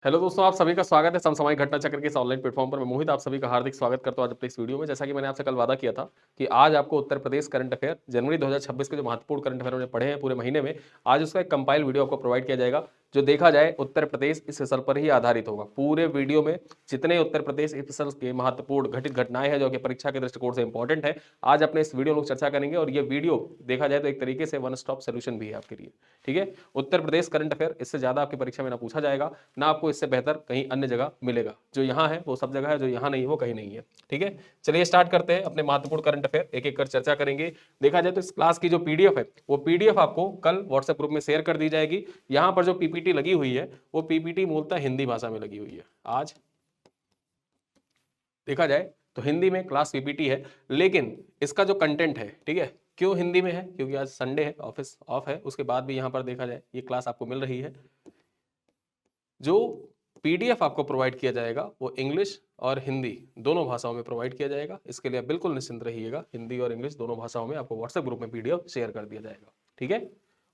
Hello दोस्तों, आप सभी का स्वागत है समसामयिक घटना चक्र के इस ऑनलाइन प्लेटफॉर्म पर। मैं मोहित आप सभी का हार्दिक स्वागत करता हूं आज अपने इस वीडियो में। जैसा कि मैंने आपसे कल वादा किया था कि आज आपको उत्तर प्रदेश करंट अफेयर जनवरी 2026 के जो महत्वपूर्ण करंट अफेयर हमने पढ़े हैं पूरे महीने में, आज उसका एक कंपाइल वीडियो आपको प्रोवाइड किया जाएगा। जो देखा जाए उत्तर प्रदेश इस फसल पर ही आधारित होगा। पूरे वीडियो में जितने उत्तर प्रदेश इस फसल के महत्वपूर्ण घटित घटनाएं हैं जो कि परीक्षा के दृष्टिकोण से इंपॉर्टेंट है, आज अपने इस वीडियो में लोग चर्चा करेंगे। और ये वीडियो देखा जाए तो एक तरीके से वन स्टॉप सोल्यूशन भी है आपके लिए। ठीक है, उत्तर प्रदेश करंट अफेयर इससे ज्यादा आपकी परीक्षा में ना पूछा जाएगा, ना आपको इससे बेहतर कहीं अन्य जगह मिलेगा। जो यहाँ है वो सब जगह है, जो यहाँ नहीं वो कहीं नहीं है। ठीक है, चलिए स्टार्ट करते हैं अपने महत्वपूर्ण करंट अफेयर, एक एक कर चर्चा करेंगे। देखा जाए तो इस क्लास की जो पीडीएफ है वो पीडीएफ आपको कल व्हाट्सएप ग्रुप में शेयर कर दी जाएगी। यहाँ पर जो पीपीटी लगी हुई है वो पीपीटी मूलतः हिंदी भाषा में लगी हुई है। आज देखा जाए तो हिंदी में क्लास पीपीटी है, लेकिन इसका जो कंटेंट है, ठीक है, क्यों हिंदी में है? क्योंकि आज संडे है, ऑफिस ऑफ है। उसके बाद भी यहाँ पर देखा जाए ये क्लास आपको मिल रही है। जो पीडीएफ आपको प्रोवाइड किया जाएगा वो इंग्लिश और हिंदी दोनों भाषाओं में प्रोवाइड किया जाएगा। इसके लिए आप बिल्कुल निश्चिंत रहिएगा, हिंदी और इंग्लिश दोनों भाषाओं में आपको व्हाट्सएप ग्रुप में पीडीएफ शेयर कर दिया जाएगा। ठीक है,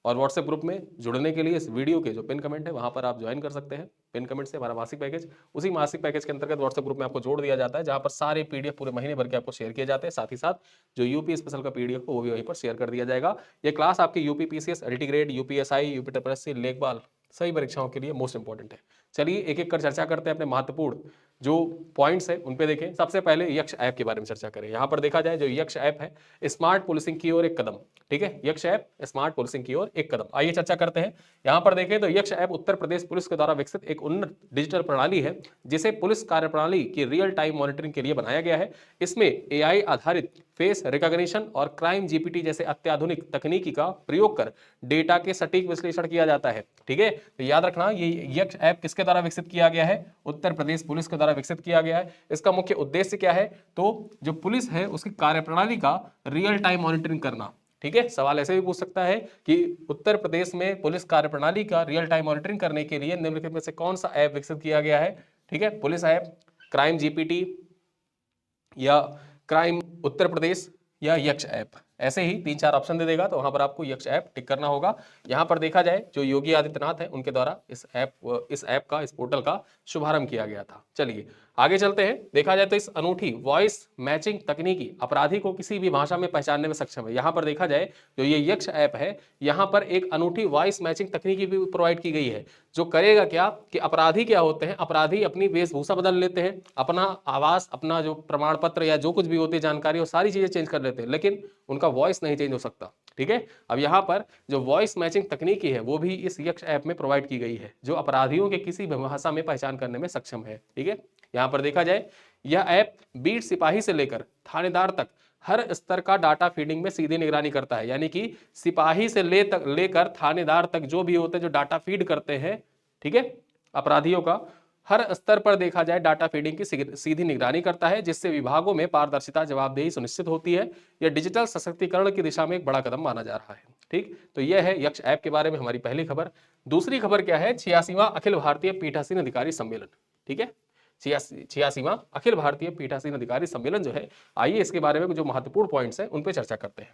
और व्हाट्सएप ग्रुप में जुड़ने के लिए इस वीडियो के जो पिन कमेंट है वहां पर आप ज्वाइन कर सकते हैं। पिन कमेंट से हमारा मासिक पैकेज, उसी मासिक पैकेज के अंतर्गत व्हाट्सएप ग्रुप में आपको जोड़ दिया जाता है, जहां पर सारे पीडीएफ पूरे महीने भर के आपको शेयर किए जाते हैं। साथ ही साथ जो यूपी स्पेशल का पीडीएफ हो वो भी वहीं पर शेयर कर दिया जाएगा। ये क्लास आपके यूपी पीसीएस, एल्टीग्रेड, यूपीएसआई, यूपी ट्रिपलएससी, लेखपाल सही परीक्षाओं के लिए मोस्ट इंपॉर्टेंट है। चलिए एक एक कर चर्चा करते हैं अपने महत्वपूर्ण जो पॉइंट्स है उन पे देखें। सबसे पहले यक्ष ऐप के बारे में चर्चा करें। यहां पर देखा जाए जो यक्ष ऐप है स्मार्ट पुलिसिंग की ओर एक कदम। ठीक है, यक्ष ऐप स्मार्ट पुलिसिंग की ओर एक कदम, आइए चर्चा करते हैं। यहां पर देखें तो यक्ष ऐप उत्तर प्रदेश पुलिस के द्वारा विकसित एक उन्नत डिजिटल प्रणाली है जिसे पुलिस कार्यप्रणाली की रियल टाइम मॉनिटरिंग के लिए बनाया गया है। इसमें एआई आधारित फेस रिकॉग्निशन और क्राइम जीपीटी जैसे अत्याधुनिक तकनीकी का प्रयोग कर डेटा के सटीक विश्लेषण किया जाता है। ठीक है, तो याद रखना ये यक्ष ऐप किसके द्वारा विकसित किया गया है? उत्तर प्रदेश पुलिस के द्वारा विकसित किया गया है। इसका मुख्य उद्देश्य क्या है? तो जो पुलिस है उसकी कार्यप्रणाली का रियल टाइम मॉनिटरिंग करना। ठीक है, सवाल ऐसे भी पूछ सकता है कि उत्तर प्रदेश में पुलिस कार्यप्रणाली का रियल टाइम मॉनिटरिंग करने के लिए निम्नलिखित में से कौन सा ऐप विकसित किया गया है? ठीक है, पुलिस ऐप, क्राइम जीपीटी, या क्राइम उत्तर प्रदेश, या यक्ष ऐप। ऐसे ही 3-4 ऑप्शन दे देगा तो वहां पर आपको यक्ष ऐप टिक करना होगा। यहां पर देखा जाए जो योगी आदित्यनाथ है उनके द्वारा इस ऐप का, इस पोर्टल का शुभारंभ किया गया था। चलिए आगे चलते हैं। देखा जाए तो इस अनूठी वॉइस मैचिंग तकनीकी अपराधी को किसी भी भाषा में पहचानने में सक्षम है। यहां पर देखा जाए जो ये यक्ष ऐप है, यहां पर एक अनूठी वॉइस मैचिंग तकनीकी भी प्रोवाइड की गई है, जो करेगा क्या कि अपराधी क्या होते हैं, अपराधी अपनी वेशभूषा बदल लेते हैं, अपना आवास, अपना जो प्रमाण पत्र या जो कुछ भी होती है जानकारी, वो सारी चीजें चेंज कर लेते हैं, लेकिन उनका वॉइस नहीं चेंज हो सकता। ठीक है, अब यहाँ पर जो वॉइस मैचिंग तकनीकी है वो भी इस यक्ष ऐप में प्रोवाइड की गई है, जो अपराधियों के किसी भी भाषा में पहचान करने में सक्षम है। ठीक है, यहाँ पर देखा जाए यह ऐप बीट सिपाही से लेकर थानेदार तक हर स्तर का डाटा फीडिंग में सीधी निगरानी करता है। यानी कि सिपाही से लेकर थानेदार तक जो भी होते हैं, जो डाटा फीड करते हैं, ठीक है, अपराधियों का हर स्तर पर देखा जाए डाटा फीडिंग की सीधी निगरानी करता है, जिससे विभागों में पारदर्शिता, जवाबदेही सुनिश्चित होती है। यह डिजिटल सशक्तिकरण की दिशा में एक बड़ा कदम माना जा रहा है। ठीक, तो यह है यक्ष ऐप के बारे में हमारी पहली खबर। दूसरी खबर क्या है? 86वां अखिल भारतीय पीठासीन अधिकारी सम्मेलन। ठीक है, 86वां अखिल भारतीय पीठासीन अधिकारी सम्मेलन जो है, आइए इसके बारे में जो महत्वपूर्ण पॉइंट्स हैं उन पर चर्चा करते हैं।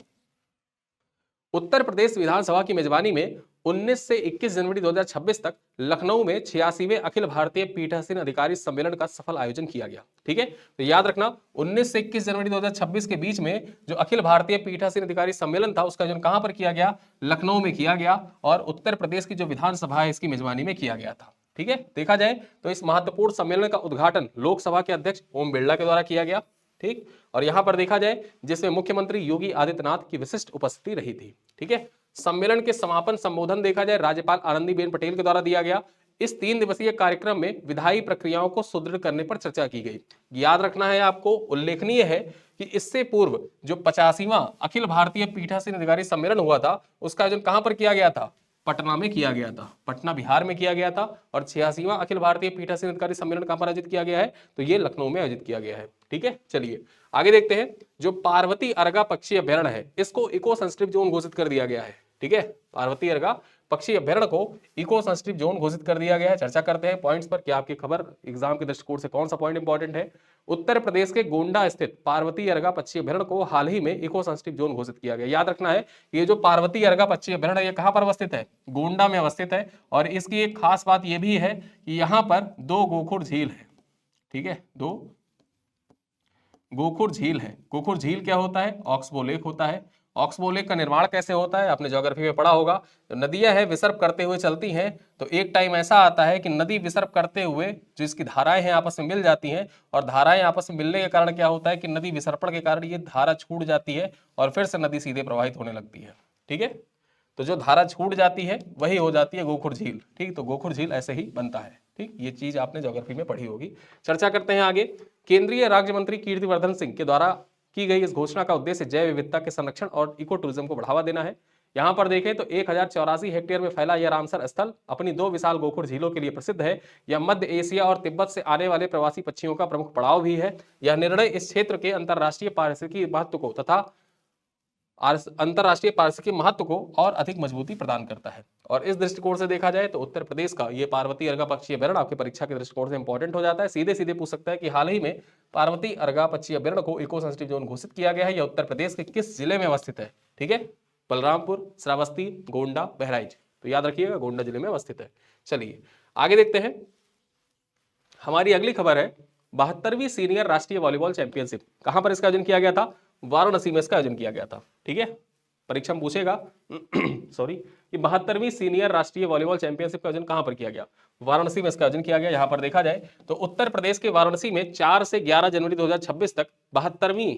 उत्तर प्रदेश विधानसभा की मेजबानी में 19 से 21 जनवरी 2026 तक लखनऊ में 86वें अखिल भारतीय पीठासीन अधिकारी सम्मेलन का सफल आयोजन किया गया। ठीक है, तो याद रखना 19 से 21 जनवरी 2026 के बीच में जो अखिल भारतीय पीठासीन अधिकारी सम्मेलन था उसका आयोजन कहां पर किया गया? लखनऊ में किया गया, और उत्तर प्रदेश की जो विधानसभा है इसकी मेजबानी में किया गया था। ठीक है, देखा जाए तो इस महत्वपूर्ण सम्मेलन का उद्घाटन लोकसभा के अध्यक्ष ओम बिरला के द्वारा किया गया। ठीक, और यहां पर देखा जाए जिसमें मुख्यमंत्री योगी आदित्यनाथ की विशिष्ट उपस्थिति रही थी। ठीक है, सम्मेलन के समापन संबोधन देखा जाए राज्यपाल आनंदीबेन पटेल के द्वारा दिया गया। इस 3 दिवसीय कार्यक्रम में विधायी प्रक्रियाओं को सुदृढ़ करने पर चर्चा की गई। याद रखना है आपको, उल्लेखनीय है कि इससे पूर्व जो 85वां अखिल भारतीय पीठासीन अधिकारी सम्मेलन हुआ था उसका आयोजन कहां पर किया गया था? पटना में किया गया था, पटना बिहार में किया गया था। और 86वां अखिल भारतीय पीठासीन अधिकारी सम्मेलन कहां पर आयोजित किया गया है? तो ये लखनऊ में आयोजित किया गया है। ठीक है, चलिए आगे देखते हैं। जो पार्वती अर्गा पक्षी अभ्यारण्य है इसको इको सेंसिटिव जोन घोषित कर दिया गया है। ठीक है, पार्वती अर्गा पक्षी अभ्यारण्य को इको सेंसिटिव जोन घोषित कर दिया गया है। चर्चा करते हैं पॉइंट्स पर, क्या आपकी खबर एग्जाम के दृष्टिकोण से कौन सा पॉइंट इंपॉर्टेंट है। उत्तर प्रदेश के गोंडा स्थित पार्वती अर्गा पक्षी अभ्यारण्य को हाल ही में इको सेंसिटिव जोन घोषित किया गया। याद रखना है ये जो पार्वती अर्गा पक्षी अभ्यारण्य ये कहां पर अवस्थित है, गोंडा में अवस्थित है। और इसकी एक खास बात यह भी है कि यहां पर 2 गोखुर झील है, ठीक है, 2 गोखुर झील है। गोखुर झील क्या होता है, ऑक्सबो लेक होता है। ऑक्सबो लेक का निर्माण कैसे होता है, आपने ज्योग्राफी में पढ़ा होगा। जो नदियां हैं विसर्प करते हुए चलती हैं, तो एक टाइम ऐसा आता है कि नदी विसर्प करते हुए जो इसकी धाराएं हैं आपस में मिल जाती हैं, और धाराएं आपस में मिलने के कारण क्या होता है कि नदी विसर्पण के कारण ये धारा छूट जाती है और फिर से नदी सीधे प्रवाहित होने लगती है। ठीक है, तो जो धारा छूट जाती है वही हो जाती है गोखुर झील। ठीक, तो गोखुर झील ऐसे ही बनता है। ठीक, ये चीज आपने ज्योग्राफी में पढ़ी होगी। चर्चा करते हैं आगे। केंद्रीय राज्य मंत्री कीर्तिवर्धन सिंह के द्वारा की गई इस घोषणा का उद्देश्य जैव विविधता के संरक्षण और इको टूरिज्म को बढ़ावा देना है। यहां पर देखें तो 1084 हेक्टेयर में फैला यह रामसर स्थल अपनी 2 विशाल गोखुर झीलों के लिए प्रसिद्ध है। यह मध्य एशिया और तिब्बत से आने वाले प्रवासी पक्षियों का प्रमुख पड़ाव भी है। यह निर्णय इस क्षेत्र के अंतर्राष्ट्रीय पारिस्थितिकी महत्व को तथा अंतरराष्ट्रीय पारिस्थितिकी महत्व को और अधिक मजबूती प्रदान करता है। और इस दृष्टिकोण से देखा जाए तो उत्तर प्रदेश का ये पार्वती अर्गा पक्षी अभ्यारण्य आपके परीक्षा के दृष्टिकोण से इंपॉर्टेंट हो जाता है। सीधे सीधे पूछ सकता है कि हाल ही में पार्वती अर्गा पक्षी अभ्यारण्य को इको सेंसिटिव जोन घोषित किया गया है, यह उत्तर प्रदेश के किस जिले में अवस्थित है। ठीक है, बलरामपुर, श्रावस्ती, गोंडा, बहराइच। तो याद रखिएगा गोंडा जिले में अवस्थित है। चलिए आगे देखते हैं। हमारी अगली खबर है 72वीं सीनियर राष्ट्रीय वॉलीबॉल चैंपियनशिप। कहां पर इसका आयोजन किया गया था, वाराणसी में इसका आयोजन किया गया था। ठीक है, परीक्षा में पूछेगा सॉरी, कि 72वीं सीनियर राष्ट्रीय वॉलीबॉल चैंपियनशिप का आयोजन कहां पर किया गया, वाराणसी में इसका आयोजन किया गया। यहां पर देखा जाए तो उत्तर प्रदेश के वाराणसी में 4 से 11 जनवरी 2026 तक 72वीं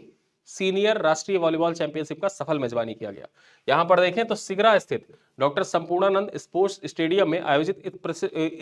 सीनियर राष्ट्रीय वॉलीबॉल चैंपियनशिप का सफल मेजबानी किया गया। यहां पर देखें तो सिगरा स्थित डॉक्टर संपूर्णानंद स्पोर्ट्स स्टेडियम में आयोजित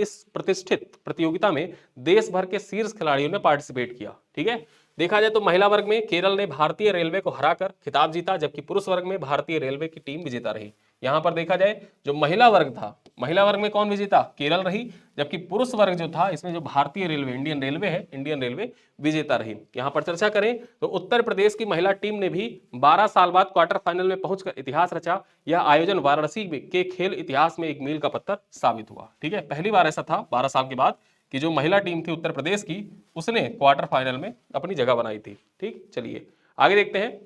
इस प्रतिष्ठित प्रतियोगिता में देश भर के शीर्ष खिलाड़ियों ने पार्टिसिपेट किया। ठीक है, देखा जाए तो महिला वर्ग में केरल ने भारतीय रेलवे को हराकर खिताब जीता, जबकि पुरुष वर्ग में भारतीय रेलवे की टीम विजेता रही। यहां पर देखा जाए जो महिला वर्ग था, महिला वर्ग में कौन विजेता, केरल रही, जबकि पुरुष वर्ग जो था इसमें जो भारतीय रेलवे इंडियन रेलवे है, इंडियन रेलवे विजेता रही। यहां पर चर्चा करें तो उत्तर प्रदेश की महिला टीम ने भी 12 साल बाद क्वार्टर फाइनल में पहुंचकर इतिहास रचा। यह आयोजन वाराणसी के खेल इतिहास में एक मील का पत्थर साबित हुआ। ठीक है, पहली बार ऐसा था 12 साल के बाद कि जो महिला टीम थी उत्तर प्रदेश की, उसने क्वार्टर फाइनल में अपनी जगह बनाई थी। ठीक, चलिए आगे देखते हैं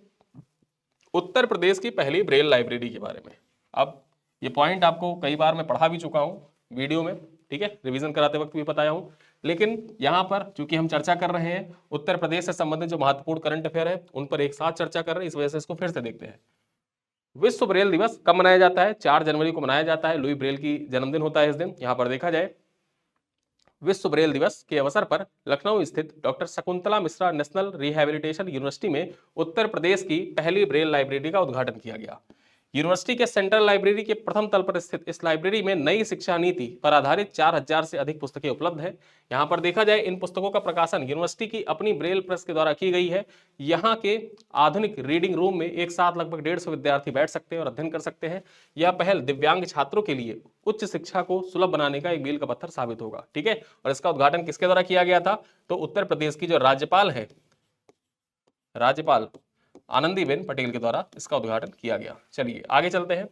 उत्तर प्रदेश की पहली ब्रेल लाइब्रेरी के बारे में। अब ये पॉइंट आपको कई बार मैं पढ़ा भी चुका हूं वीडियो में, ठीक है, रिवीजन कराते वक्त भी बताया हूं, लेकिन यहां पर चूंकि हम चर्चा कर रहे हैं उत्तर प्रदेश से संबंधित जो महत्वपूर्ण करंट अफेयर है उन पर एक साथ चर्चा कर रहे हैं, इस वजह से इसको फिर से देखते हैं। विश्व ब्रेल दिवस कब मनाया जाता है, 4 जनवरी को मनाया जाता है। लुई ब्रेल की जन्मदिन होता है इस दिन। यहां पर देखा जाए विश्व ब्रेल दिवस के अवसर पर लखनऊ स्थित doctor Shakuntala Mishra national rehabilitation university में उत्तर प्रदेश की पहली ब्रेल लाइब्रेरी का उद्घाटन किया गया। यूनिवर्सिटी के सेंट्रल लाइब्रेरी के प्रथम तल पर स्थित इस लाइब्रेरी में नई शिक्षा नीति पर आधारित 4000 से अधिक पुस्तकें उपलब्ध है। यहां पर देखा जाए इन पुस्तकों का प्रकाशन यूनिवर्सिटी की अपनी ब्रेल प्रेस के द्वारा की गई है। यहां के आधुनिक रीडिंग रूम में एक साथ लगभग 150 विद्यार्थी बैठ सकते हैं और अध्ययन कर सकते हैं। यह पहल दिव्यांग छात्रों के लिए उच्च शिक्षा को सुलभ बनाने का एक मील का पत्थर साबित होगा। ठीक है, और इसका उद्घाटन किसके द्वारा किया गया था, तो उत्तर प्रदेश की जो राज्यपाल है, राज्यपाल आनंदीबेन पटेल के द्वारा इसका उद्घाटन किया गया। चलिए आगे चलते हैं।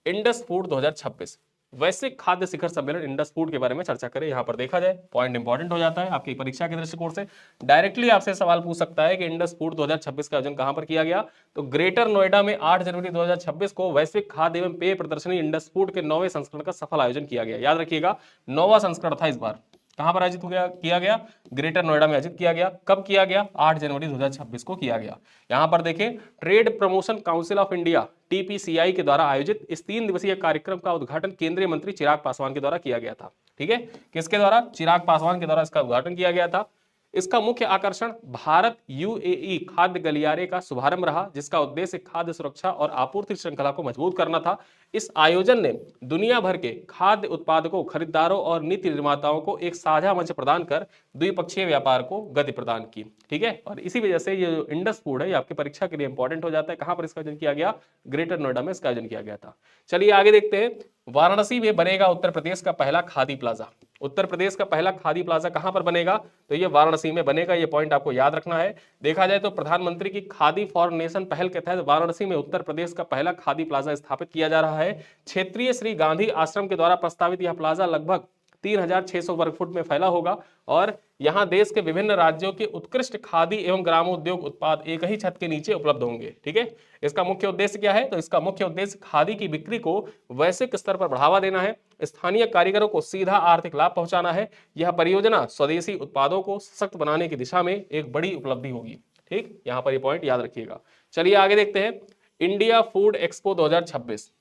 इंडस फूड 2026 वैश्विक खाद्य शिखर सम्मेलन इंडस फूड के बारे में चर्चा करें। यहां पर देखा जाए पॉइंट इंपॉर्टेंट हो जाता है आपकी परीक्षा के दृष्टिकोण से। डायरेक्टली आपसे सवाल पूछ सकता है कि इंडस फूड 2026 का आयोजन कहां पर किया गया, तो ग्रेटर नोएडा में 8 जनवरी 2026 को वैश्विक खाद्य एवं पेय प्रदर्शनी इंडस फूड के 9वें संस्करण का सफल आयोजन किया गया। याद रखिएगा 9वां संस्करण था इस बार। कहां पर आयोजित किया गया, ग्रेटर नोएडा में आयोजित किया गया। कब किया गया, 8 जनवरी 2026 को किया गया। यहां पर देखें trade promotion council of India TPCI के द्वारा आयोजित इस 3 दिवसीय कार्यक्रम का उद्घाटन केंद्रीय मंत्री चिराग पासवान के द्वारा किया गया था। ठीक है, किसके द्वारा, चिराग पासवान के द्वारा इसका उद्घाटन किया गया था। इसका मुख्य आकर्षण भारत UAE खाद्य गलियारे का शुभारंभ रहा, जिसका उद्देश्य खाद्य सुरक्षा और आपूर्ति श्रृंखला को मजबूत करना था। इस आयोजन ने दुनिया भर के खाद्य उत्पादकों, खरीदारों और नीति निर्माताओं को एक साझा मंच प्रदान कर द्विपक्षीय व्यापार को गति प्रदान की। ठीक है, और इसी वजह से ये जो इंडस फूड है ये आपकी परीक्षा के लिए इंपॉर्टेंट हो जाता है। कहां पर इसका आयोजन किया गया, ग्रेटर नोएडा में इसका आयोजन किया गया था। चलिए आगे देखते हैं। वाराणसी में बनेगा उत्तर प्रदेश का पहला खादी प्लाजा। उत्तर प्रदेश का पहला खादी प्लाजा कहां पर बनेगा, तो ये वाराणसी में बनेगा। ये पॉइंट आपको याद रखना है। देखा जाए तो प्रधानमंत्री की खादी फॉर नेशन पहल के तहत वाराणसी में उत्तर प्रदेश का पहला खादी प्लाजा स्थापित किया जा रहा है। है, क्षेत्रीय श्री गांधी आश्रम के द्वारा प्रस्तावित यह प्लाजा लगभग 3600 वर्ग फुट में फैला होगा और यहां देश के विभिन्न राज्यों के उत्कृष्ट खादी एवं ग्रामोद्योग उत्पाद एक ही छत के नीचे उपलब्ध होंगे। ठीक है, इसका मुख्य उद्देश्य क्या है? तो इसका मुख्य उद्देश्य खादी की बिक्री को वैश्विक स्तर पर बढ़ावा देना है, स्थानीय कारीगरों को सीधा आर्थिक लाभ पहुंचाना है। यह परियोजना स्वदेशी उत्पादों को सशक्त बनाने की दिशा में एक बड़ी उपलब्धि होगी। ठीक, यहां पर ये पॉइंट याद रखिएगा। चलिए आगे देखते हैं, India food expo 2026।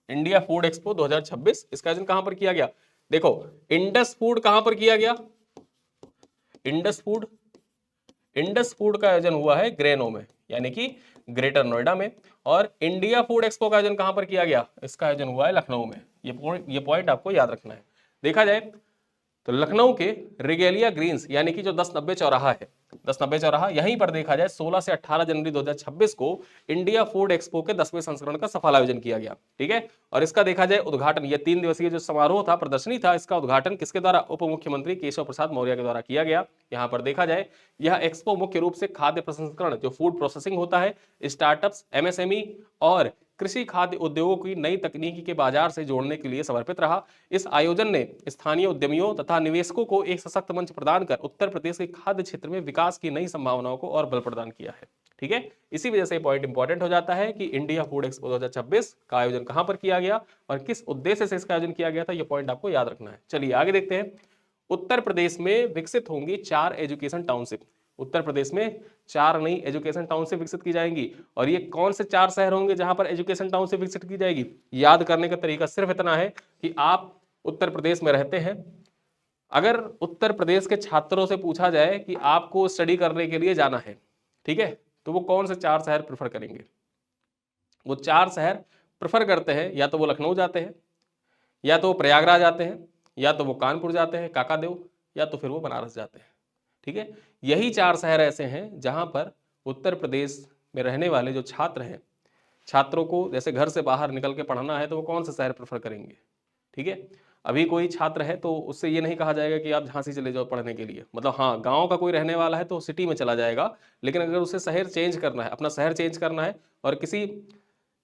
India food expo 2026 इसका आयोजन कहां पर किया गया? देखो, इंडस फूड कहां पर किया गया? इंडस फूड का आयोजन हुआ है ग्रेनो में, यानी कि ग्रेटर नोएडा में। और इंडिया फूड एक्सपो का आयोजन कहां पर किया गया? इसका आयोजन हुआ है लखनऊ में। ये पॉइंट आपको याद रखना है। देखा जाए तो लखनऊ के रिगेलिया ग्रीन्स यानी कि जो 1090 चौराहा है, 1090 चौराहा, यहीं पर देखा जाए 16 से 18 जनवरी 2026 को इंडिया फूड एक्सपो के 10वें संस्करण का सफल आयोजन किया गया। ठीक है, और इसका देखा जाए उद्घाटन, ये 3 दिवसीय जो समारोह था, प्रदर्शनी था, इसका उद्घाटन किसके द्वारा? उप मुख्यमंत्री केशव प्रसाद मौर्य के द्वारा किया गया। यहाँ पर देखा जाए यह एक्सपो मुख्य रूप से खाद्य प्रसंस्करण, जो फूड प्रोसेसिंग होता है, स्टार्टअप्स, एमएसएमई और कृषि खाद्य उद्योगों की नई तकनीकी के बाजार से जोड़ने के लिए समर्पित रहा। इस आयोजन ने स्थानीय उद्यमियों तथा निवेशकों को एक सशक्त मंच प्रदान कर उत्तर प्रदेश के खाद्य क्षेत्र में विकास की नई संभावनाओं को और बल प्रदान किया है। ठीक है, इसी वजह से पॉइंट इंपॉर्टेंट हो जाता है कि इंडिया फूड एक्सपो 2026 का आयोजन कहां पर किया गया और किस उद्देश्य से इसका आयोजन किया गया था, यह पॉइंट आपको याद रखना है। चलिए आगे देखते हैं, उत्तर प्रदेश में विकसित होंगी 4 एजुकेशन टाउनशिप। उत्तर प्रदेश में 4 नई एजुकेशन टाउनशिप विकसित की जाएंगी। और ये कौन से 4 शहर होंगे जहां पर एजुकेशन टाउनशिप विकसित की जाएगी? याद करने का तरीका सिर्फ इतना है कि आप उत्तर प्रदेश में रहते हैं, अगर उत्तर प्रदेश के छात्रों से पूछा जाए कि आपको स्टडी करने के लिए जाना है, ठीक है, तो वो कौन से 4 शहर प्रेफर करेंगे? वो 4 शहर प्रेफर करते हैं, या तो वो लखनऊ जाते हैं, या तो वो प्रयागराज जाते हैं, या तो वो कानपुर जाते हैं काकादेव, या तो फिर वो बनारस जाते हैं। ठीक है, यही 4 शहर ऐसे हैं जहां पर उत्तर प्रदेश में रहने वाले जो छात्र हैं, छात्रों को जैसे घर से बाहर निकल के पढ़ना है तो वो कौन सा शहर प्रेफर करेंगे? ठीक है, अभी कोई छात्र है तो उससे ये नहीं कहा जाएगा कि आप झांसी चले जाओ पढ़ने के लिए, मतलब हाँ, गांव का कोई रहने वाला है तो सिटी में चला जाएगा, लेकिन अगर उसे शहर चेंज करना है, अपना शहर चेंज करना है और किसी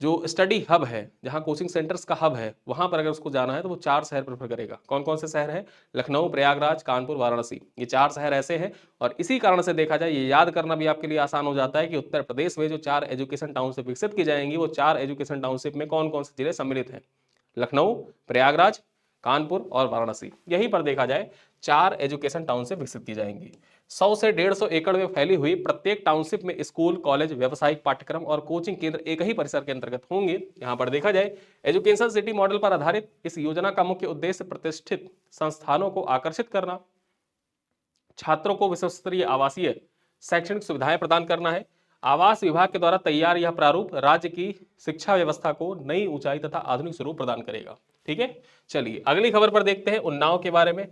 जो स्टडी हब है, जहां कोचिंग सेंटर्स का हब है, वहां पर अगर उसको जाना है तो वो 4 शहर प्रेफर करेगा। कौन कौन से शहर है? लखनऊ, प्रयागराज, कानपुर, वाराणसी, ये 4 शहर ऐसे हैं। और इसी कारण से देखा जाए, ये याद करना भी आपके लिए आसान हो जाता है कि उत्तर प्रदेश में जो 4 एजुकेशन टाउनशिप विकसित की जाएंगी, वो 4 एजुकेशन टाउनशिप में कौन कौन से जिले सम्मिलित हैं? लखनऊ, प्रयागराज, कानपुर और वाराणसी। यहीं पर देखा जाए 4 एजुकेशन टाउनशिप विकसित की जाएंगी। 100 से 150 एकड़ में फैली हुई प्रत्येक टाउनशिप में स्कूल, कॉलेज, व्यावसायिक पाठ्यक्रम और कोचिंग केंद्र एक ही परिसर के अंतर्गत होंगे। यहां पर देखा जाए एजुकेशन सिटी मॉडल पर आधारित इस योजना का मुख्य उद्देश्य प्रतिष्ठित संस्थानों को आकर्षित करना, छात्रों को विश्वस्तरीय आवासीय शैक्षणिक सुविधाएं प्रदान करना है। आवास विभाग के द्वारा तैयार यह प्रारूप राज्य की शिक्षा व्यवस्था को नई ऊंचाई तथा आधुनिक स्वरूप प्रदान करेगा। ठीक है, चलिए अगली खबर पर देखते हैं, उन्नाव के बारे में।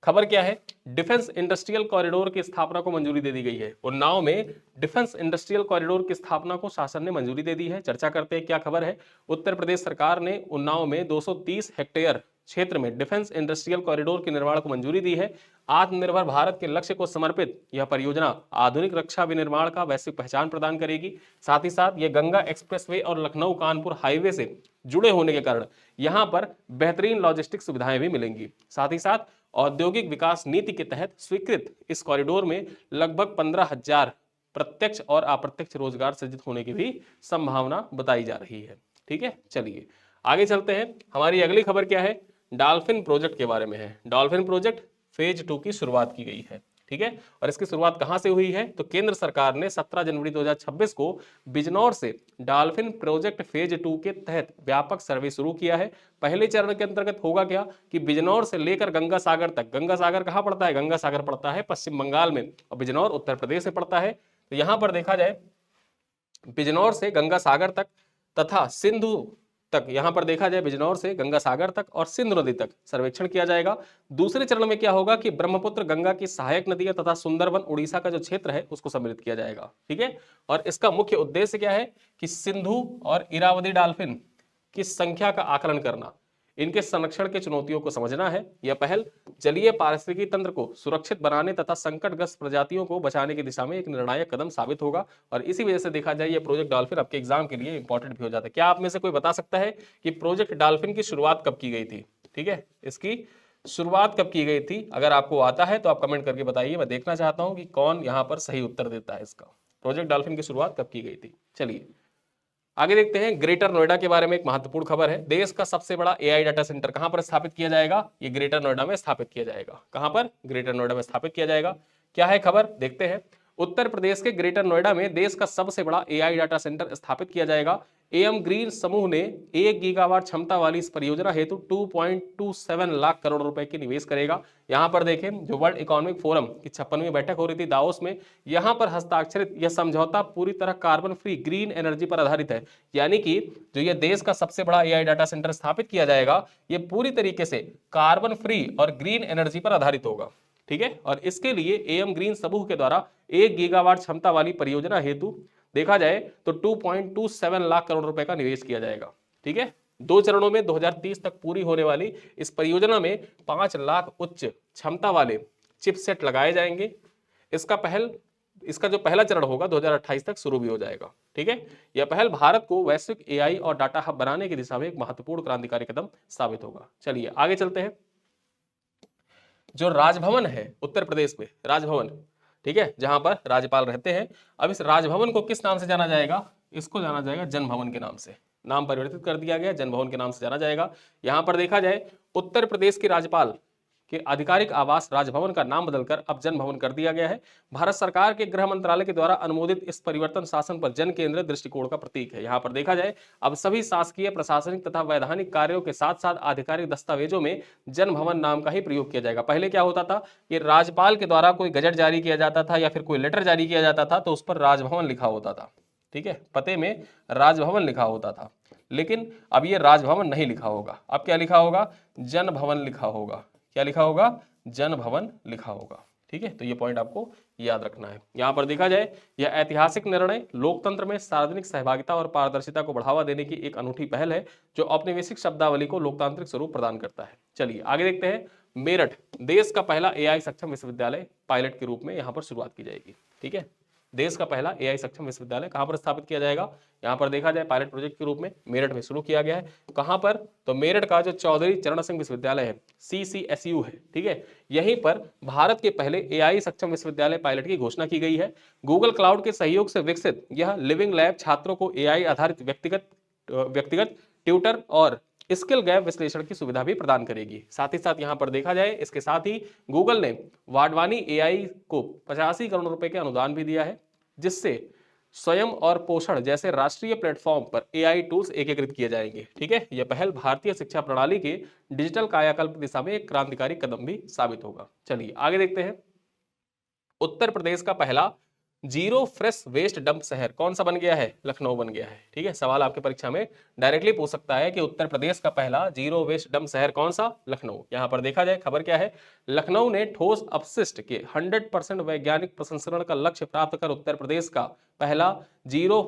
खबर क्या है? डिफेंस इंडस्ट्रियल कॉरिडोर की स्थापना को मंजूरी दे दी गई है। उन्नाव में डिफेंस इंडस्ट्रियल कॉरिडोर की स्थापना को शासन ने मंजूरी दे दी है। चर्चा करते हैं क्या खबर है। उत्तर प्रदेश सरकार ने उन्नाव में 230 हेक्टेयर क्षेत्र में डिफेंस इंडस्ट्रियल कॉरिडोर के निर्माण को मंजूरी दी है। आत्मनिर्भर भारत के लक्ष्य को समर्पित यह परियोजना आधुनिक रक्षा विनिर्माण का वैश्विक पहचान प्रदान करेगी। साथ ही साथ यह गंगा एक्सप्रेसवे और लखनऊ कानपुर हाईवे से जुड़े होने के कारण यहां पर बेहतरीन लॉजिस्टिक सुविधाएं भी मिलेंगी। साथ ही साथ औद्योगिक विकास नीति के तहत स्वीकृत इस कॉरिडोर में लगभग 15,000 प्रत्यक्ष और अप्रत्यक्ष रोजगार सृजित होने की भी संभावना बताई जा रही है। ठीक है, चलिए आगे चलते हैं। हमारी अगली खबर क्या है? डॉल्फिन प्रोजेक्ट के बारे में है। डॉल्फिन प्रोजेक्ट फेज 2 की शुरुआत की गई है। ठीक है, और इसकी शुरुआत कहां से हुई है? तो केंद्र सरकार ने 17 जनवरी 2026 को बिजनौर से डॉल्फिन प्रोजेक्ट फेज 2 के तहत व्यापक सर्वे शुरू किया है। पहले चरण के अंतर्गत होगा क्या कि बिजनौर से लेकर गंगा सागर तक, गंगा सागर कहां पड़ता है? गंगा सागर पड़ता है पश्चिम बंगाल में और बिजनौर उत्तर प्रदेश में पड़ता है। तो यहां पर देखा जाए बिजनौर से गंगा सागर तक तथा सिंधु तक, यहां पर देखा जाए बिजनौर से गंगा सागर तक और सिंधु नदी तक सर्वेक्षण किया जाएगा। दूसरे चरण में क्या होगा कि ब्रह्मपुत्र गंगा की सहायक नदियां तथा सुंदरवन उड़ीसा का जो क्षेत्र है उसको सम्मिलित किया जाएगा। ठीक है, और इसका मुख्य उद्देश्य क्या है कि सिंधु और इरावदी डॉल्फिन की संख्या का आकलन करना, इनके संरक्षण के चुनौतियों को समझना है। यह पहल जलीय पारिस्थितिकी तंत्र को सुरक्षित बनाने तथा संकटग्रस्त प्रजातियों को बचाने की दिशा में एक निर्णायक कदम साबित होगा। और इसी वजह से देखा जाए, ये प्रोजेक्ट डॉल्फिन आपके एग्जाम के लिए इंपॉर्टेंट भी हो जाता है। क्या आप में से कोई बता सकता है कि प्रोजेक्ट डॉल्फिन की शुरुआत कब की गई थी? ठीक है, इसकी शुरुआत कब की गई थी? अगर आपको आता है तो आप कमेंट करके बताइए, मैं देखना चाहता हूं कि कौन यहां पर सही उत्तर देता है इसका। प्रोजेक्ट डॉल्फिन की शुरुआत कब की गई थी? चलिए आगे देखते हैं। ग्रेटर नोएडा के बारे में एक महत्वपूर्ण खबर है। देश का सबसे बड़ा एआई डाटा सेंटर कहां पर स्थापित किया जाएगा? ये ग्रेटर नोएडा में स्थापित किया जाएगा। कहां पर? ग्रेटर नोएडा में स्थापित किया जाएगा। क्या है खबर, देखते हैं। उत्तर प्रदेश के ग्रेटर नोएडा में देश का सबसे बड़ा एआई डाटा सेंटर स्थापित किया जाएगा। एम ग्रीन समूह ने 1 गीगावाट क्षमता वाली इस परियोजना हेतु 2.27 लाख करोड़ रुपए की निवेश करेगा। यहां पर देखें, जो वर्ल्ड इकोनॉमिक फोरम की 56वीं बैठक हो रही थी दावोस में, यहां पर हस्ताक्षरित यह समझौता पूरी तरह कार्बन फ्री ग्रीन एनर्जी पर आधारित है। यानी कि जो ये देश का सबसे बड़ा एआई डाटा सेंटर स्थापित किया जाएगा, ये पूरी तरीके से कार्बन फ्री और ग्रीन एनर्जी पर आधारित होगा। ठीक है, और इसके लिए एम ग्रीन समूह के द्वारा 1 गीगावाट क्षमता वाली परियोजना हेतु देखा जाए तो 2.27 लाख करोड़ रुपए का निवेश किया जाएगा। ठीक है, 2 चरणों में 2030 तक पूरी होने वाली इस परियोजना में 5 लाख उच्च क्षमता वाले चिपसेट लगाए जाएंगे। इसका जो पहला चरण होगा 2028 तक शुरू भी हो जाएगा। ठीक है, यह पहल भारत को वैश्विक एआई और डाटा हब बनाने की दिशा में एक महत्वपूर्ण क्रांतिकारी कदम साबित होगा। चलिए आगे चलते हैं। जो राजभवन है उत्तर प्रदेश में, राजभवन, ठीक है, जहां पर राज्यपाल रहते हैं, अब इस राजभवन को किस नाम से जाना जाएगा? इसको जाना जाएगा जन भवन के नाम से। नाम परिवर्तित कर दिया गया, जन भवन के नाम से जाना जाएगा। यहां पर देखा जाए, उत्तर प्रदेश के राज्यपाल के आधिकारिक आवास राजभवन का नाम बदलकर अब जन भवन कर दिया गया है। भारत सरकार के गृह मंत्रालय के द्वारा अनुमोदित इस परिवर्तन शासन पर जन केंद्रित दृष्टिकोण का प्रतीक है। यहां पर देखा जाए, अब सभी शासकीय, प्रशासनिक तथा वैधानिक कार्यों के साथ साथ आधिकारिक दस्तावेजों में जन भवन नाम का ही प्रयोग किया जाएगा। पहले क्या होता था कि राज्यपाल के द्वारा कोई गजट जारी किया जाता था या फिर कोई लेटर जारी किया जाता था तो उस पर राजभवन लिखा होता था। ठीक है, पते में राजभवन लिखा होता था, लेकिन अब ये राजभवन नहीं लिखा होगा। अब क्या लिखा होगा? जन भवन लिखा होगा। क्या लिखा होगा? जन भवन लिखा होगा। ठीक है, तो ये पॉइंट आपको याद रखना है। यहां पर देखा जाए, यह ऐतिहासिक निर्णय लोकतंत्र में सार्वजनिक सहभागिता और पारदर्शिता को बढ़ावा देने की एक अनूठी पहल है, जो औपनिवेशिक शब्दावली को लोकतांत्रिक स्वरूप प्रदान करता है। चलिए आगे देखते हैं। मेरठ, देश का पहला एआई सक्षम विश्वविद्यालय पायलट के रूप में यहां पर शुरुआत की जाएगी। ठीक है, देश का पहला एआई सक्षम विश्वविद्यालय कहां पर स्थापित किया जाएगा? यहां पर देखा जाए, पायलट प्रोजेक्ट के रूप में मेरठ में शुरू किया गया है। कहां पर? तो मेरठ का जो चौधरी चरण सिंह विश्वविद्यालय है, CCSU है। ठीक है, यहीं पर भारत के पहले एआई सक्षम विश्वविद्यालय पायलट की घोषणा की गई है। गूगल क्लाउड के सहयोग से विकसित यह लिविंग लैब छात्रों को एआई आधारित व्यक्तिगत ट्यूटर और स्किल गैप विश्लेषण की सुविधा भी प्रदान करेगी। साथ ही साथ यहां पर देखा जाए, इसके साथ ही गूगल ने वाडवानी एआई को 85 करोड़ रुपए के अनुदान भी दिया है, जिससे स्वयं और पोषण जैसे राष्ट्रीय प्लेटफॉर्म पर एआई टूल्स एकीकृत किए जाएंगे। ठीक है, यह पहल भारतीय शिक्षा प्रणाली के डिजिटल कायाकल्प दिशा में एक क्रांतिकारी कदम भी साबित होगा। चलिए आगे देखते हैं। उत्तर प्रदेश का पहला जीरो फ्रेश वेस्ट डंप शहर कौन सा बन गया है? लखनऊ बन गया है। ठीक है, सवाल आपके परीक्षा में डायरेक्टली पूछ सकता है कि उत्तर प्रदेश का पहला जीरो वेस्ट डंप शहर कौन सा? लखनऊ। यहां पर देखा जाए, खबर क्या है? लखनऊ ने ठोस अपशिष्ट के 100% वैज्ञानिक प्रसंस्करण का लक्ष्य प्राप्त कर उत्तर प्रदेश का पहला जीरो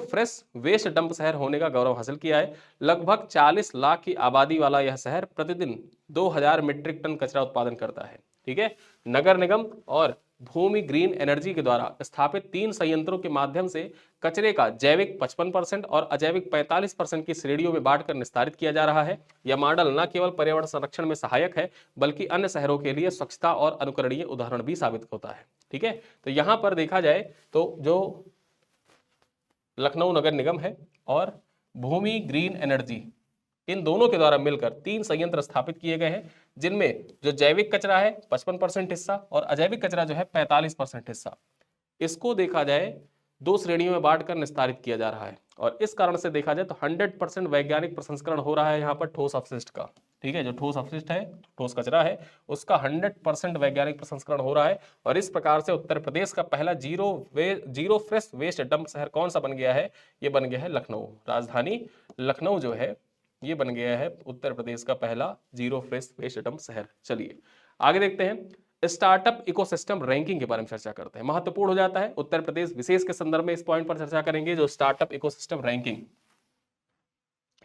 फ्रेश वेस्ट डंप शहर होने का गौरव हासिल किया है। लगभग 40 लाख की आबादी वाला यह शहर प्रतिदिन 2000 मीट्रिक टन कचरा उत्पादन करता है। ठीक है, नगर निगम और भूमि ग्रीन एनर्जी के द्वारा स्थापित 3 संयंत्रों के माध्यम से कचरे का जैविक 55% और अजैविक 45% की श्रेणियों में बांटकर निस्तारित किया जा रहा है। यह मॉडल न केवल पर्यावरण संरक्षण में सहायक है, बल्कि अन्य शहरों के लिए स्वच्छता और अनुकरणीय उदाहरण भी साबित होता है। ठीक है, तो यहां पर देखा जाए तो जो लखनऊ नगर निगम है और भूमि ग्रीन एनर्जी, इन दोनों के द्वारा मिलकर 3 संयंत्र स्थापित किए गए हैं, जिनमें जो जैविक कचरा है 55% हिस्सा और अजैविक कचरा जो है 45% हिस्सा, इसको देखा जाए 2 श्रेणियों में बांटकर निस्तारित किया जा रहा है। और इस कारण से देखा जाए तो 100% वैज्ञानिक प्रसंस्करण हो रहा है यहाँ पर ठोस अपशिष्ट का। ठीक है, जो ठोस अपशिष्ट है, ठोस कचरा है, उसका 100% वैज्ञानिक प्रसंस्करण हो रहा है। और इस प्रकार से उत्तर प्रदेश का पहला जीरो फ्रेश वेस्ट डंप शहर कौन सा बन गया है? ये बन गया है लखनऊ। राजधानी लखनऊ जो है, ये बन गया है उत्तर प्रदेश का पहला जीरो फ्रेश वेस्ट डंप शहर। चलिए आगे देखते हैं। स्टार्टअप इकोसिस्टम रैंकिंग के बारे में चर्चा करते हैं। महत्वपूर्ण हो जाता है, उत्तर प्रदेश विशेष के संदर्भ में इस पॉइंट पर चर्चा करेंगे, जो स्टार्टअप इकोसिस्टम रैंकिंग।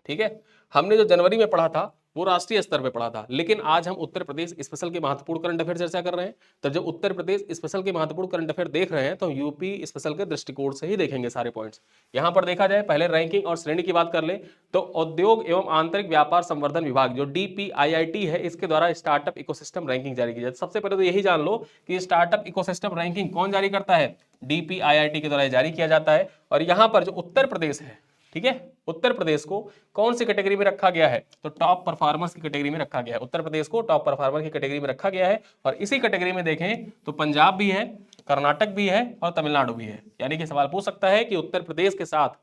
ठीक है। हमने जो जनवरी में पढ़ा था वो राष्ट्रीय स्तर पे पढ़ा था, लेकिन आज हम उत्तर प्रदेश स्पेशल के महत्वपूर्ण करंट अफेयर चर्चा कर रहे हैं। तो जब उत्तर प्रदेश स्पेशल के महत्वपूर्ण करंट अफेयर देख रहे हैं तो यूपी स्पेशल के दृष्टिकोण से ही देखेंगे सारे पॉइंट्स। यहां पर देखा जाए, पहले रैंकिंग और श्रेणी की बात कर ले तो उद्योग एवं आंतरिक व्यापार संवर्धन विभाग जो DPIIT है, इसके द्वारा स्टार्टअप इकोसिस्टम रैंकिंग जारी की जाती है। सबसे पहले तो यही जान लो कि स्टार्टअप इकोसिस्टम रैंकिंग कौन जारी करता है, DPIIT के द्वारा जारी किया जाता है। और यहां पर जो उत्तर प्रदेश है, ठीक है, उत्तर प्रदेश को कौन सी कैटेगरी में रखा गया है, तो टॉप परफॉर्मर्स की कैटेगरी में रखा गया है। उत्तर प्रदेश को टॉप परफॉर्मर की कैटेगरी में रखा गया है। और इसी कैटेगरी में देखें तो पंजाब भी है, कर्नाटक भी है और तमिलनाडु भी है। यानी कि सवाल पूछ सकता है कि उत्तर प्रदेश के साथ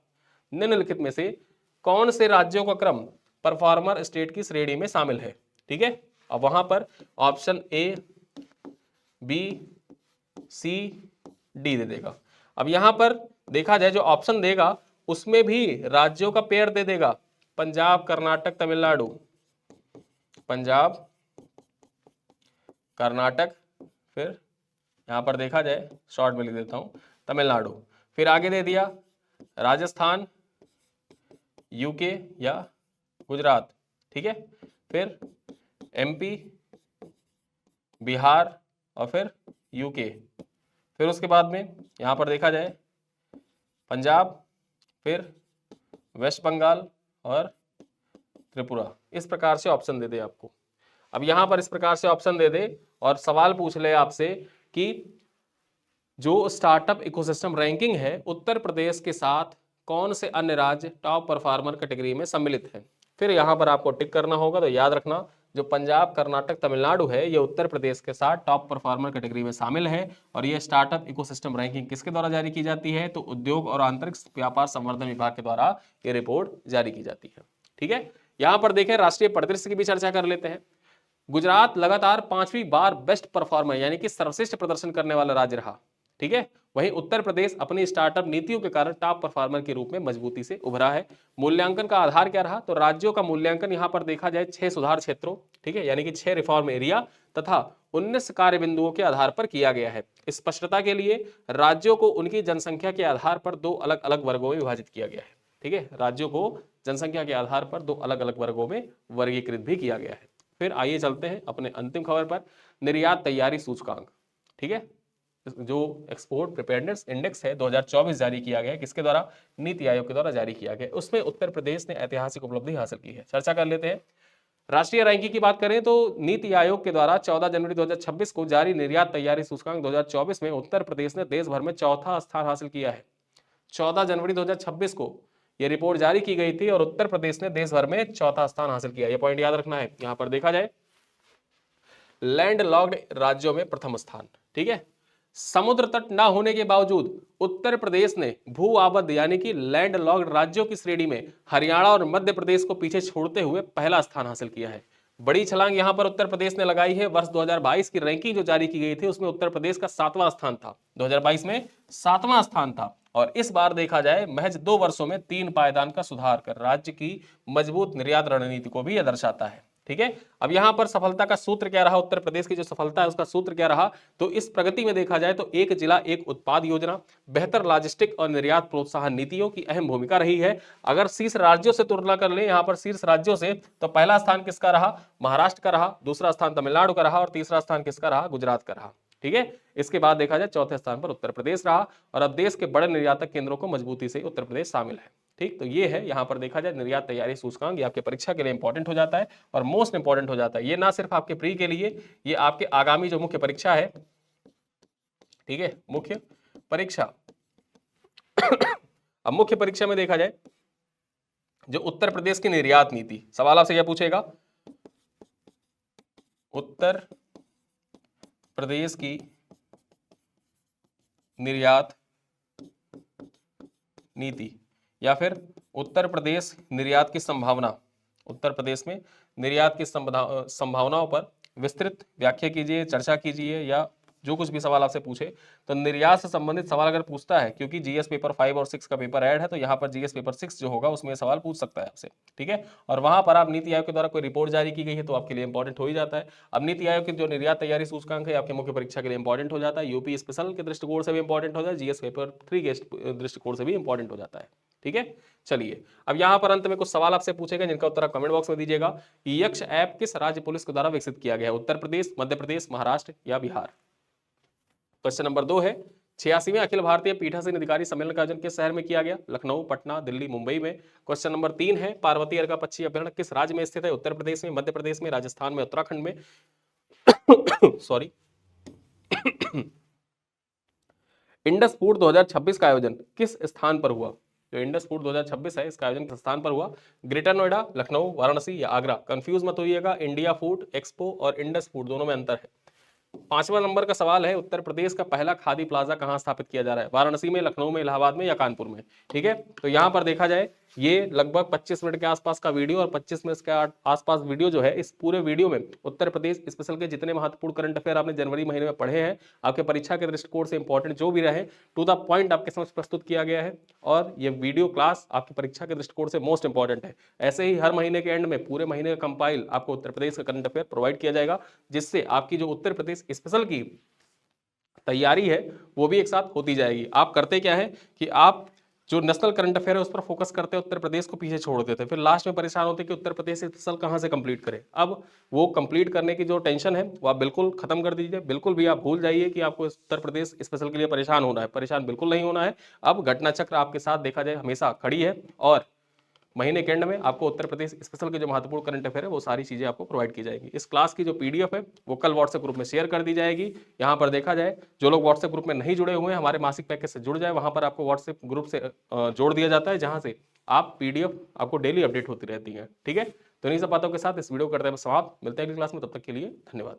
निम्नलिखित में से कौन से राज्यों का क्रम परफॉर्मर स्टेट की श्रेणी में शामिल है। ठीक है, अब वहां पर option A, B, C, D दे देगा। अब यहां पर देखा जाए जो ऑप्शन देगा उसमें भी राज्यों का पेयर दे देगा, पंजाब, कर्नाटक, तमिलनाडु, पंजाब, कर्नाटक, फिर यहां पर देखा जाए शॉर्ट में लिख देता हूं तमिलनाडु, फिर आगे दे दिया राजस्थान, यूके या गुजरात, ठीक है, फिर MP, बिहार और फिर यूके, फिर उसके बाद में यहां पर देखा जाए पंजाब, फिर वेस्ट बंगाल और त्रिपुरा। इस प्रकार से ऑप्शन दे दे आपको। अब यहां पर इस प्रकार से ऑप्शन दे दे और सवाल पूछ ले आपसे कि जो स्टार्टअप इकोसिस्टम रैंकिंग है उत्तर प्रदेश के साथ कौन से अन्य राज्य टॉप परफॉर्मर कैटेगरी में सम्मिलित है। फिर यहां पर आपको टिक करना होगा। तो याद रखना, जो पंजाब, कर्नाटक, तमिलनाडु है ये उत्तर प्रदेश के साथ टॉप परफॉर्मर कैटेगरी में शामिल है। और ये स्टार्टअप इकोसिस्टम रैंकिंग किसके द्वारा जारी की जाती है, तो उद्योग और आंतरिक व्यापार संवर्धन विभाग के द्वारा ये रिपोर्ट जारी की जाती है। ठीक है, यहां पर देखें राष्ट्रीय परिदृश्य की भी चर्चा कर लेते हैं। गुजरात लगातार 5वीं बार बेस्ट परफॉर्मर यानी कि सर्वश्रेष्ठ प्रदर्शन करने वाला राज्य रहा। ठीक है, वहीं उत्तर प्रदेश अपनी स्टार्टअप नीतियों के कारण टॉप परफॉर्मर के रूप में मजबूती से उभरा है। मूल्यांकन का आधार क्या रहा, तो राज्यों का मूल्यांकन यहां पर देखा जाए 6 सुधार क्षेत्रों, ठीक है, यानी कि 6 रिफॉर्म एरिया तथा 19 कार्य बिंदुओं के आधार पर किया गया है। स्पष्टता के लिए राज्यों को उनकी जनसंख्या के आधार पर 2 अलग अलग वर्गों में विभाजित किया गया है। ठीक है, राज्यों को जनसंख्या के आधार पर 2 अलग अलग वर्गों में वर्गीकृत भी किया गया है। फिर आइए चलते हैं अपने अंतिम खबर पर, निर्यात तैयारी सूचकांक। ठीक है, जो एक्सपोर्ट प्रिपेयरनेस इंडेक्स है 2024 जारी किया गया है, किसके द्वारा, नीति आयोग के द्वारा जारी किया गया। उसमें उत्तर प्रदेश ने ऐतिहासिक उपलब्धि हासिल की है। चर्चा कर लेते हैं। राष्ट्रीय रैंकिंग की बात करें तो नीति आयोग के द्वारा 14 जनवरी 2026 को जारी निर्यात तैयारी सूचकांक 2024 में उत्तर प्रदेश ने देश भर में चौथा स्थान हासिल किया है। 14 जनवरी 2026 को यह रिपोर्ट जारी की गई थी और उत्तर प्रदेश ने देश भर में चौथा स्थान हासिल किया। यह पॉइंट याद रखना है। यहां पर देखा जाए लैंड लॉक्ड राज्यों में प्रथम स्थान। ठीक है, समुद्र तट न होने के बावजूद उत्तर प्रदेश ने भू आबद्ध यानी कि लैंड लॉक्ड राज्यों की श्रेणी में हरियाणा और मध्य प्रदेश को पीछे छोड़ते हुए पहला स्थान हासिल किया है। बड़ी छलांग यहां पर उत्तर प्रदेश ने लगाई है। वर्ष 2022 की रैंकिंग जो जारी की गई थी उसमें उत्तर प्रदेश का 7वां स्थान था। 2022 में 7वां स्थान था और इस बार देखा जाए महज 2 वर्षों में 3 पायदान का सुधार कर राज्य की मजबूत निर्यात रणनीति को भी यह दर्शाता है। ठीक है, अब यहां पर सफलता का सूत्र क्या रहा, उत्तर प्रदेश की जो सफलता है उसका सूत्र क्या रहा, तो इस प्रगति में देखा जाए तो एक जिला एक उत्पाद योजना, बेहतर लॉजिस्टिक और निर्यात प्रोत्साहन नीतियों की अहम भूमिका रही है। अगर शीर्ष राज्यों से तुलना कर ले यहां पर शीर्ष राज्यों से, तो पहला स्थान किसका रहा, महाराष्ट्र का रहा, दूसरा स्थान तमिलनाडु का रहा और तीसरा स्थान किसका रहा, गुजरात का रहा। ठीक है, इसके बाद देखा जाए चौथे स्थान पर उत्तर प्रदेश रहा और अब देश के बड़े निर्यातक केंद्रों को मजबूती से उत्तर प्रदेश शामिल है। ठीक, तो ये है यहां पर देखा जाए निर्यात तैयारी सूचकांक। ये आपके परीक्षा के लिए इंपॉर्टेंट हो जाता है और मोस्ट इंपॉर्टेंट हो जाता है। ये ना सिर्फ आपके प्री के लिए, ये आपके आगामी जो मुख्य परीक्षा है, ठीक है, मुख्य परीक्षा अब मुख्य परीक्षा में देखा जाए जो उत्तर प्रदेश की निर्यात नीति, सवाल आपसे क्या पूछेगा, उत्तर प्रदेश की निर्यात नीति या फिर उत्तर प्रदेश निर्यात की संभावना, उत्तर प्रदेश में निर्यात की संभावनाओं पर विस्तृत व्याख्या कीजिए, चर्चा कीजिए, या जो कुछ भी सवाल आपसे पूछे तो निर्यात से संबंधित सवाल अगर पूछता है, क्योंकि जीएस पेपर 5 और 6 का पेपर ऐड है, तो यहाँ पर जीएस पेपर 6 जो होगा उसमें सवाल पूछ सकता है आपसे। ठीक है, और वहां पर आप नीति आयोग के द्वारा कोई रिपोर्ट जारी की गई है तो आपके लिए इंपॉर्टेंट हो ही जाता है। अब नीति आयोग की जो निर्यात तैयारी सूचकांक है आपके मुख्य परीक्षा के लिए इंपॉर्टेंट हो जाता है, यूपी स्पेशल के दृष्टिकोण से भी इंपॉर्टेंट हो जाता है, जीएस पेपर 3 के दृष्टिकोण से भी इंपॉर्टेंट हो जाता है। ठीक है। चलिए अब यहां पर अंत में कुछ सवाल आपसे पूछेगा जिनका उत्तर आप कमेंट बॉक्स में दीजिएगा। यक्ष ऐप किस राज्य पुलिस के द्वारा विकसित किया गया है? उत्तर प्रदेश, मध्य प्रदेश, महाराष्ट्र या बिहार? क्वेश्चन नंबर 2 है 86वें अखिल भारतीय पीठासीन अधिकारी सम्मेलन का आयोजन किस शहर में किया गया? लखनऊ, पटना, दिल्ली, मुंबई में। क्वेश्चन नंबर 3 है पार्वती अर्का पक्षी अभ्यारण्य किस राज्य में स्थित है? उत्तर प्रदेश में, मध्य प्रदेश में, राजस्थान में, उत्तराखंड में। सॉरी। इंडस फूड 2026 का आयोजन किस स्थान पर हुआ? जो इंडस फूड 2026 है इसका आयोजन किस स्थान पर हुआ? ग्रेटर नोएडा, लखनऊ, वाराणसी या आगरा? कंफ्यूज मत होइएगा, इंडिया फूड एक्सपो और इंडस फूड दोनों में अंतर है। 5वां नंबर का सवाल है उत्तर प्रदेश का पहला खादी प्लाजा कहां स्थापित किया जा रहा है? वाराणसी में, लखनऊ में, इलाहाबाद में या कानपुर में? ठीक है, तो यहां पर देखा जाए ये लगभग 25 मिनट के आसपास का वीडियो और 25 मिनट के आसपास वीडियो जो है, इस पूरे वीडियो में उत्तर प्रदेश स्पेशल के जितने महत्वपूर्ण करंट अफेयर आपने जनवरी महीने में पढ़े हैं, आपके परीक्षा के दृष्टिकोण से इंपॉर्टेंट जो भी रहे, टू द पॉइंट आपके समक्ष प्रस्तुत किया गया है और ये वीडियो क्लास आपकी परीक्षा के दृष्टिकोण से मोस्ट इंपॉर्टेंट है। ऐसे ही हर महीने के एंड में पूरे महीने का कंपाइल आपको उत्तर प्रदेश का करंट अफेयर प्रोवाइड किया जाएगा, जिससे आपकी जो उत्तर प्रदेश स्पेशल की तैयारी है वो भी एक साथ होती जाएगी। आप करते क्या है कि आप जो नेशनल करंट अफेयर है उस पर फोकस करते हैं, उत्तर प्रदेश को पीछे छोड़ देते हैं, फिर लास्ट में परेशान होते हैं कि उत्तर प्रदेश स्पेशल कहां से कंप्लीट करें। अब वो कंप्लीट करने की जो टेंशन है वो आप बिल्कुल खत्म कर दीजिए, बिल्कुल भी आप भूल जाइए कि आपको उत्तर प्रदेश स्पेशल के लिए परेशान होना है, परेशान बिल्कुल नहीं होना है। अब घटना चक्र आपके साथ देखा जाए हमेशा खड़ी है और महीने के एंड में आपको उत्तर प्रदेश स्पेशल के जो महत्वपूर्ण करंट अफेयर है वो सारी चीजें आपको प्रोवाइड की जाएगी। इस क्लास की जो पीडीएफ है वो कल व्हाट्सएप ग्रुप में शेयर कर दी जाएगी। यहाँ पर देखा जाए जो लोग व्हाट्सएप ग्रुप में नहीं जुड़े हुए हैं हमारे मासिक पैकेज से जुड़ जाए, वहां पर आपको व्हाट्सएप ग्रुप से जोड़ दिया जाता है, जहां से आप पीडीएफ आपको डेली अपडेट होती रहती है। ठीक है, तो इन्हीं सब बातों के साथ इस वीडियो को करते हैं समाप्त। मिलते हैं अगली क्लास में, तब तक के लिए धन्यवाद।